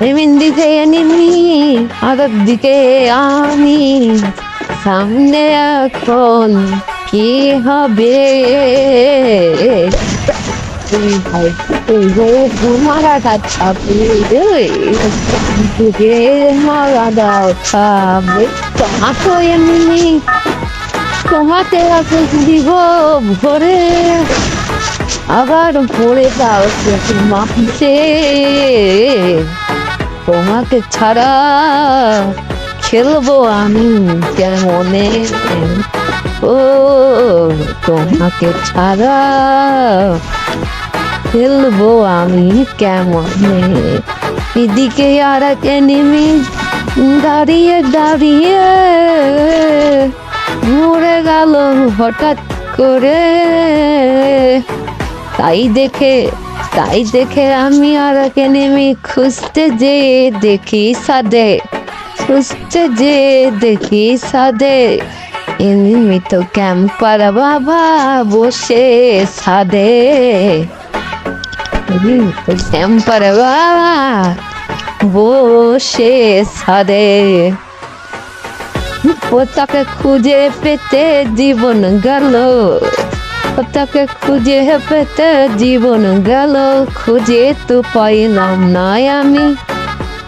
এমন দিকে এনিমি আরেক দিকে আমি, সামনে এখন কি হবে? মারা যাচ্ছে মারা দাও খাবে তোমাকে এমনি, তোমাকে দিব ভরে, আবার পড়ে যাও মাপছে, তোমাকে ছাড়া খেলবো আমি কেমনে? ও তোমাকে ছাড়া খেলবো আমি কেমনে? এদিকে আর এক এনিমি দাঁড়িয়ে দাঁড়িয়ে মরে গেল হঠাৎ করে। তাই দেখে আমি আর এক এনিমি খুঁজতে যে দেখি সাদে, খুঁজতে যে দেখি সাদে, এনিমি তো ক্যাম্পার বাবা বসে সাদে, ক্যাম্পার বাবা বসে সাদে। ওটাকে খুঁজে পেতে জীবন গেল, ওটাকে খুঁজে পেতে জীবন গেল, খুঁজে তো পাইলাম না আমি,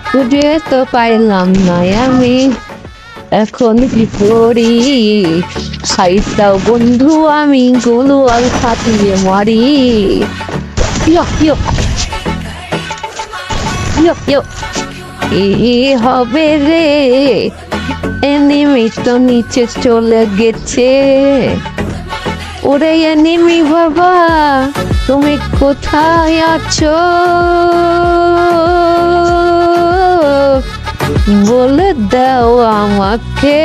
খুঁজে তো পাইলাম না আমি। এখন কি করি সাইটাও বন্ধু আমি গুলো আর ফাটিয়ে মারি। কি হবে রে, এনিমি তো নিচে চলে গেছে। ওরে এনিমি বাবা তুমি কোথায় আছো? বলে দাও আমাকে,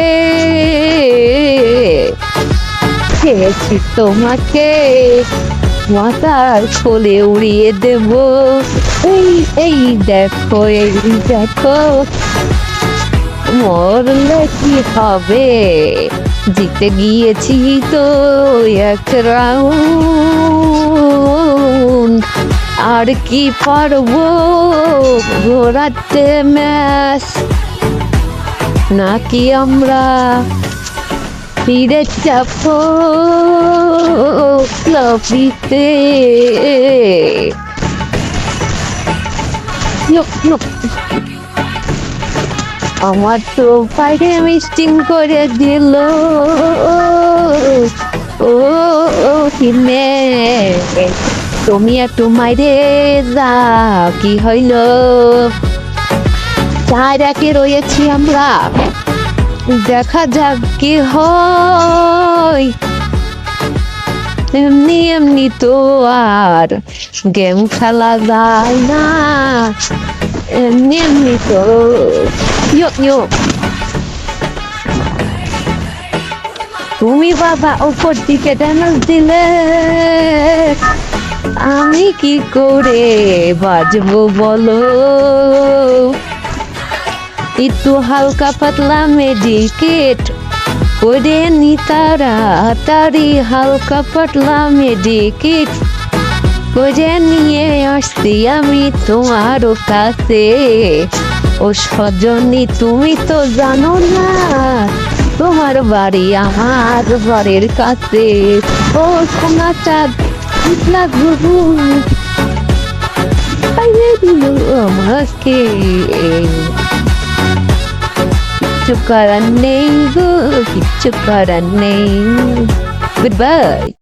খেয়েছি তোমাকে মাথার খোলে উড়িয়ে দেব। এই দেখো, এই দেখো, মরলে কি হবে? জিতে গিয়েছি তো এক রাউন্ড, আর কি পারবো ঘোরাতে ম্যাচ? নাকি আমরা ফিরে যাবো লবিতে? আমার তো বাইরে মিস্টিং করে দিল। ও কিনে তুমি একটু মাইরে যা, কি হইল? চার একে রয়েছি আমরা, দেখা যাক কি হয়। এমনি এমনি তো আর গেম খেলা যায় না, এমনি এমনি তো। তুমি বাবা উপর দিকে ড্যামেজ দিলে আমি কি করে বাজবো বলো? একটু হালকা পাতলা মেডিকেট করে নি তাড়াতাড়ি, হালকা পাতলা মেডিকেট করে নিয়ে আসছি আমি তোমার কাছে। ও সজনী তুমি তো জানো না তোমার বাড়ি আমার বাড়ির কাছে। ও সোনাটা আমাকে কিচ্ছু করার নেই গো, কিচ্ছু করার নেই। Good bye.